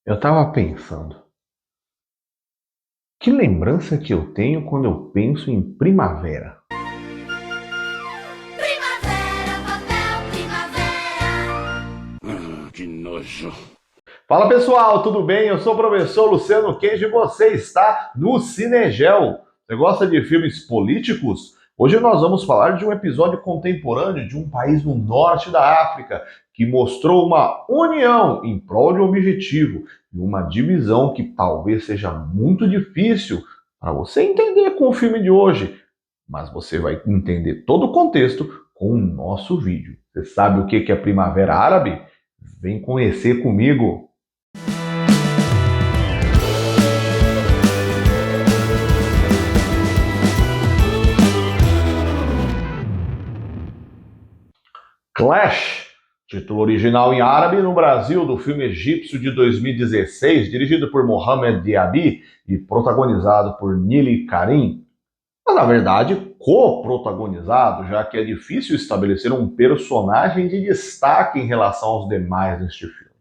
Eu tava pensando, que lembrança que eu tenho quando eu penso em primavera? Primavera, papel, primavera. Que nojo. Fala pessoal, tudo bem? Eu sou o professor Luciano Kenji e você está no Cinegel. Você gosta de filmes políticos? Hoje nós vamos falar de um episódio contemporâneo de um país no norte da África que mostrou uma união em prol de um objetivo e uma divisão que talvez seja muito difícil para você entender com o filme de hoje, mas você vai entender todo o contexto com o nosso vídeo. Você sabe o que é Primavera Árabe? Vem conhecer comigo! Clash, título original em árabe no Brasil do filme egípcio de 2016, dirigido por Mohamed Diaby e protagonizado por Nili Karim, mas na verdade co-protagonizado, já que é difícil estabelecer um personagem de destaque em relação aos demais neste filme.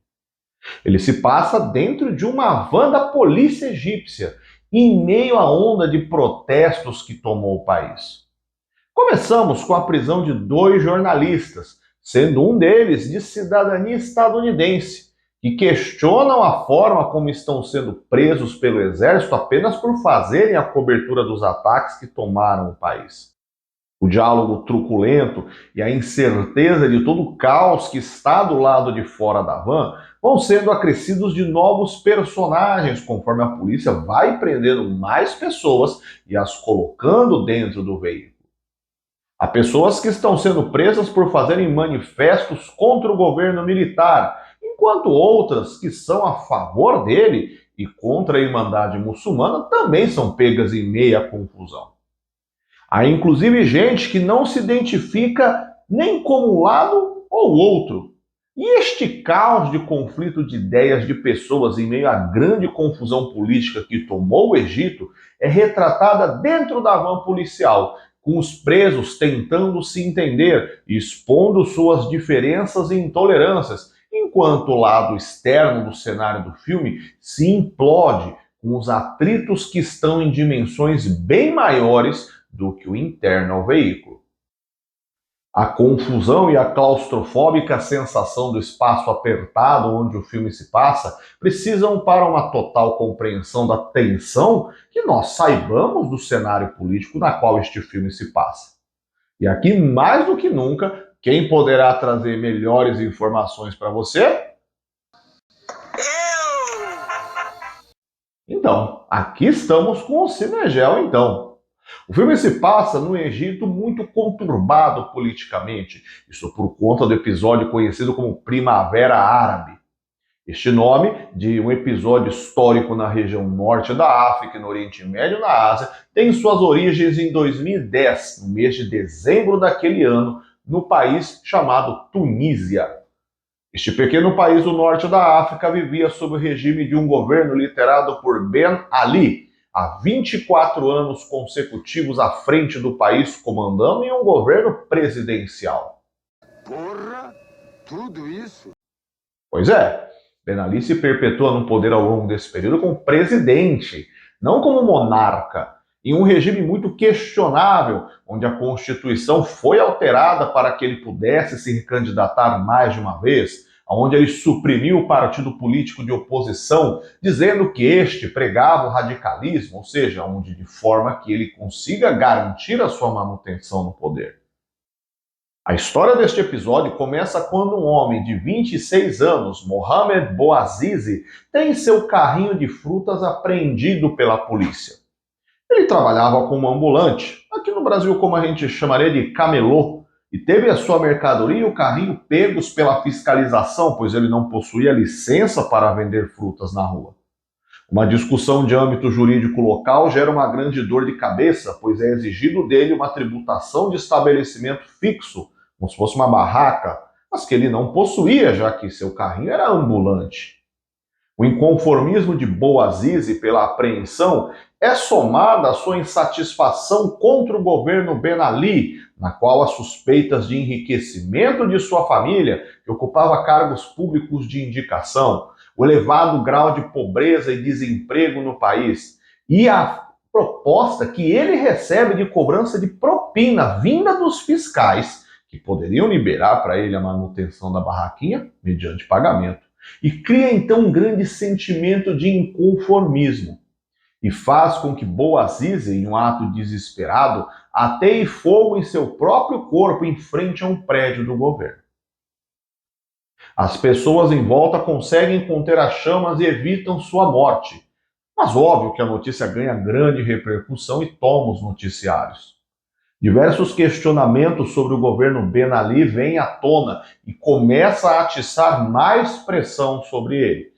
Ele se passa dentro de uma van da polícia egípcia, em meio à onda de protestos que tomou o país. Começamos com a prisão de dois jornalistas, sendo um deles de cidadania estadunidense, que questionam a forma como estão sendo presos pelo exército apenas por fazerem a cobertura dos ataques que tomaram o país. O diálogo truculento e a incerteza de todo o caos que está do lado de fora da van vão sendo acrescidos de novos personagens conforme a polícia vai prendendo mais pessoas e as colocando dentro do veículo. Há pessoas que estão sendo presas por fazerem manifestos contra o governo militar, enquanto outras que são a favor dele e contra a Irmandade Muçulmana também são pegas em meia confusão. Há inclusive gente que não se identifica nem como um lado ou outro. E este caos de conflito de ideias de pessoas em meio à grande confusão política que tomou o Egito é retratada dentro da van policial, com os presos tentando se entender e expondo suas diferenças e intolerâncias, enquanto o lado externo do cenário do filme se implode com os atritos que estão em dimensões bem maiores do que o interno ao veículo. A confusão e a claustrofóbica sensação do espaço apertado onde o filme se passa precisam, para uma total compreensão da tensão, que nós saibamos do cenário político na qual este filme se passa. E aqui, mais do que nunca, quem poderá trazer melhores informações para você? Então, aqui estamos com o Cinegel, então. O filme se passa num Egito muito conturbado politicamente, isso por conta do episódio conhecido como Primavera Árabe. Este nome, de um episódio histórico na região norte da África e no Oriente Médio e na Ásia, tem suas origens em 2010, no mês de dezembro daquele ano, no país chamado Tunísia. Este pequeno país do norte da África vivia sob o regime de um governo liderado por Ben Ali, há 24 anos consecutivos à frente do país, comandando em um governo presidencial. Porra, tudo isso? Pois é, Ben Ali se perpetua no poder ao longo desse período como presidente, não como monarca, em um regime muito questionável, onde a Constituição foi alterada para que ele pudesse se recandidatar mais de uma vez, onde ele suprimiu o partido político de oposição, dizendo que este pregava o radicalismo, ou seja, onde de forma que ele consiga garantir a sua manutenção no poder. A história deste episódio começa quando um homem de 26 anos, Mohamed Bouazizi, tem seu carrinho de frutas apreendido pela polícia. Ele trabalhava como ambulante, aqui no Brasil como a gente chamaria de camelô, e teve a sua mercadoria e o carrinho pegos pela fiscalização, pois ele não possuía licença para vender frutas na rua. Uma discussão de âmbito jurídico local gera uma grande dor de cabeça, pois é exigido dele uma tributação de estabelecimento fixo, como se fosse uma barraca, mas que ele não possuía, já que seu carrinho era ambulante. O inconformismo de Bouazizi pela apreensão é somado à sua insatisfação contra o governo Ben Ali, na qual as suspeitas de enriquecimento de sua família, que ocupava cargos públicos de indicação, o elevado grau de pobreza e desemprego no país e a proposta que ele recebe de cobrança de propina vinda dos fiscais, que poderiam liberar para ele a manutenção da barraquinha mediante pagamento, e cria então um grande sentimento de inconformismo e faz com que Bouazizi, em um ato desesperado, ateie fogo em seu próprio corpo em frente a um prédio do governo. As pessoas em volta conseguem conter as chamas e evitam sua morte, mas óbvio que a notícia ganha grande repercussão e toma os noticiários. Diversos questionamentos sobre o governo Ben Ali vêm à tona e começa a atiçar mais pressão sobre ele,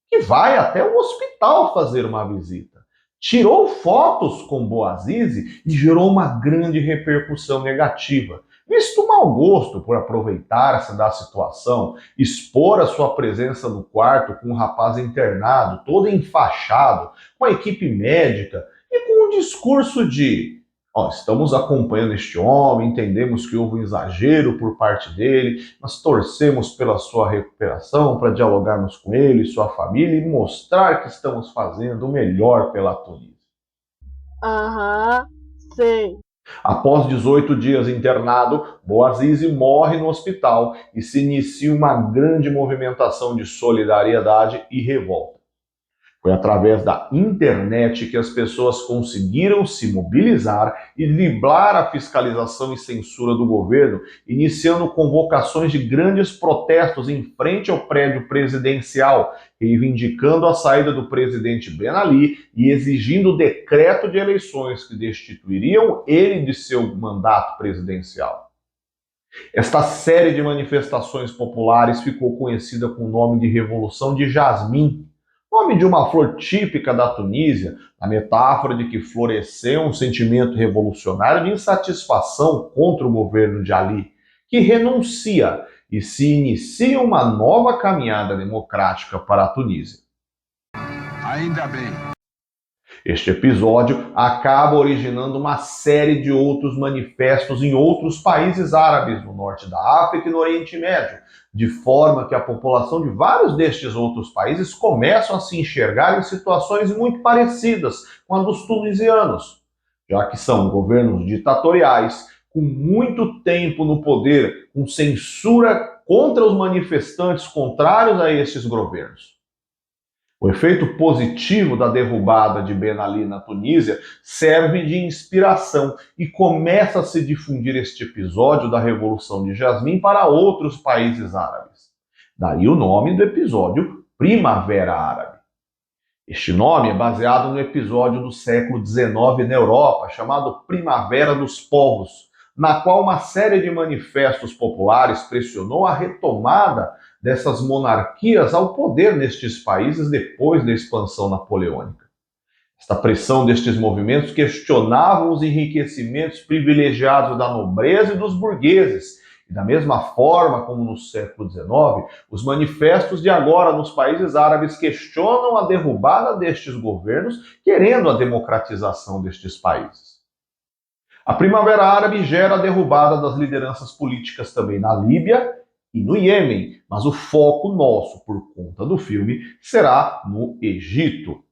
que vai até o hospital fazer uma visita. Tirou fotos com Bouazizi e gerou uma grande repercussão negativa, visto o mau gosto por aproveitar-se da situação, expor a sua presença no quarto com um rapaz internado, todo enfaixado, com a equipe médica e com um discurso de: estamos acompanhando este homem, entendemos que houve um exagero por parte dele, mas torcemos pela sua recuperação para dialogarmos com ele e sua família e mostrar que estamos fazendo o melhor pela Tunísia. Sei. Após 18 dias internado, Bouazizi morre no hospital e se inicia uma grande movimentação de solidariedade e revolta. Foi através da internet que as pessoas conseguiram se mobilizar e driblar a fiscalização e censura do governo, iniciando convocações de grandes protestos em frente ao prédio presidencial, reivindicando a saída do presidente Ben Ali e exigindo o decreto de eleições que destituiriam ele de seu mandato presidencial. Esta série de manifestações populares ficou conhecida com o nome de Revolução de Jasmim, nome de uma flor típica da Tunísia, a metáfora de que floresceu um sentimento revolucionário de insatisfação contra o governo de Ali, que renuncia e se inicia uma nova caminhada democrática para a Tunísia. Ainda bem. Este episódio acaba originando uma série de outros manifestos em outros países árabes, no norte da África e no Oriente Médio, de forma que a população de vários destes outros países começam a se enxergar em situações muito parecidas com a dos tunisianos, já que são governos ditatoriais, com muito tempo no poder, com censura contra os manifestantes contrários a estes governos. O efeito positivo da derrubada de Ben Ali na Tunísia serve de inspiração e começa a se difundir este episódio da Revolução de Jasmim para outros países árabes. Daí o nome do episódio Primavera Árabe. Este nome é baseado no episódio do século XIX na Europa, chamado Primavera dos Povos, na qual uma série de manifestos populares pressionou a retomada dessas monarquias ao poder nestes países depois da expansão napoleônica. Esta pressão destes movimentos questionava os enriquecimentos privilegiados da nobreza e dos burgueses, e da mesma forma como no século XIX, os manifestos de agora nos países árabes questionam a derrubada destes governos, querendo a democratização destes países. A Primavera Árabe gera a derrubada das lideranças políticas também na Líbia e no Iêmen, mas o foco nosso, por conta do filme, será no Egito.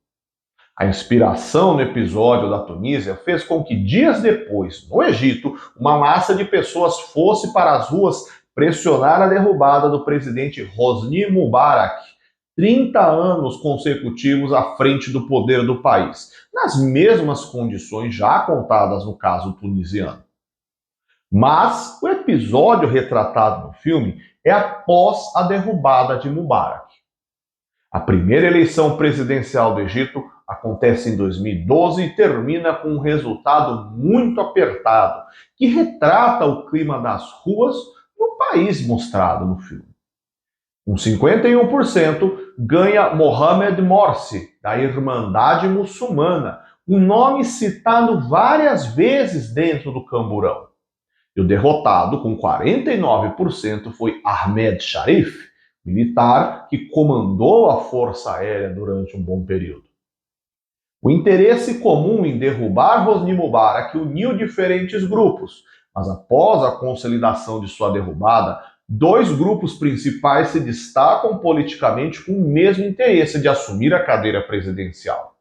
A inspiração no episódio da Tunísia fez com que, dias depois, no Egito, uma massa de pessoas fosse para as ruas pressionar a derrubada do presidente Hosni Mubarak, 30 anos consecutivos à frente do poder do país, nas mesmas condições já contadas no caso tunisiano. Mas o episódio retratado no filme é após a derrubada de Mubarak. A primeira eleição presidencial do Egito acontece em 2012 e termina com um resultado muito apertado, que retrata o clima das ruas no país mostrado no filme. Com 51%, ganha Mohamed Morsi, da Irmandade Muçulmana, um nome citado várias vezes dentro do camburão. E o derrotado, com 49%, foi Ahmed Sharif, militar que comandou a Força Aérea durante um bom período. O interesse comum em derrubar Hosni Mubarak uniu diferentes grupos, mas após a consolidação de sua derrubada, dois grupos principais se destacam politicamente com o mesmo interesse de assumir a cadeira presidencial.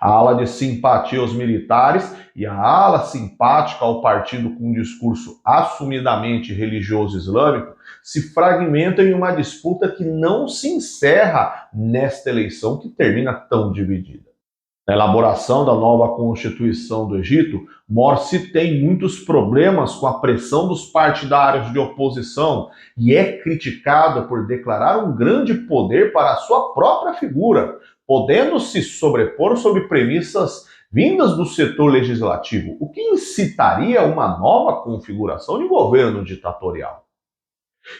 A ala de simpatia aos militares e a ala simpática ao partido com um discurso assumidamente religioso islâmico se fragmentam em uma disputa que não se encerra nesta eleição que termina tão dividida. Na elaboração da nova Constituição do Egito, Morsi tem muitos problemas com a pressão dos partidários de oposição e é criticado por declarar um grande poder para a sua própria figura, podendo se sobrepor sobre premissas vindas do setor legislativo, o que incitaria uma nova configuração de governo ditatorial.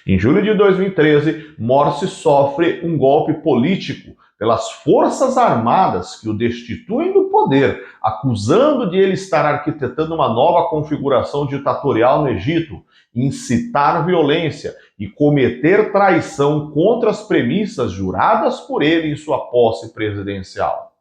Em julho de 2013, Morsi sofre um golpe político pelas Forças Armadas que o destituem do poder, acusando de ele estar arquitetando uma nova configuração ditatorial no Egito, incitar violência e cometer traição contra as premissas juradas por ele em sua posse presidencial.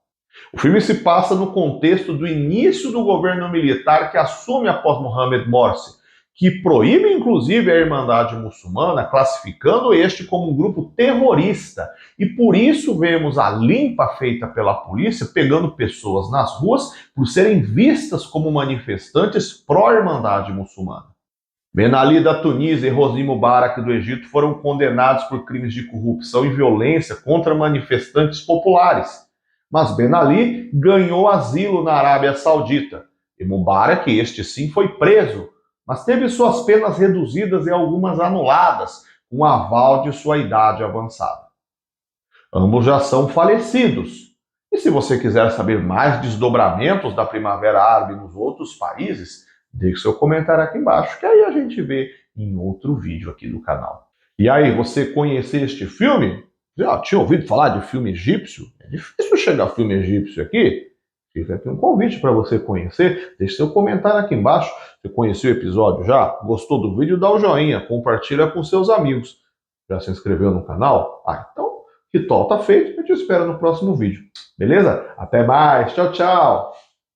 O filme se passa no contexto do início do governo militar que assume após Mohamed Morsi, que proíbe inclusive a Irmandade Muçulmana, classificando este como um grupo terrorista. E por isso vemos a limpa feita pela polícia pegando pessoas nas ruas por serem vistas como manifestantes pró-Irmandade Muçulmana. Ben Ali da Tunísia e Hosni Mubarak do Egito foram condenados por crimes de corrupção e violência contra manifestantes populares. Mas Ben Ali ganhou asilo na Arábia Saudita. E Mubarak, este sim, foi preso, mas teve suas penas reduzidas e algumas anuladas, com aval de sua idade avançada. Ambos já são falecidos. E se você quiser saber mais desdobramentos da Primavera Árabe nos outros países, deixe seu comentário aqui embaixo, que aí a gente vê em outro vídeo aqui do canal. E aí, você conhecia este filme? Já tinha ouvido falar de filme egípcio? É difícil chegar a filme egípcio aqui. Fica aqui um convite para você conhecer. Deixe seu comentário aqui embaixo. Você conheceu o episódio já? Gostou do vídeo? Dá um joinha, compartilha com seus amigos. Já se inscreveu no canal? Então, ritual tá feito. Eu te espero no próximo vídeo. Beleza? Até mais. Tchau, tchau.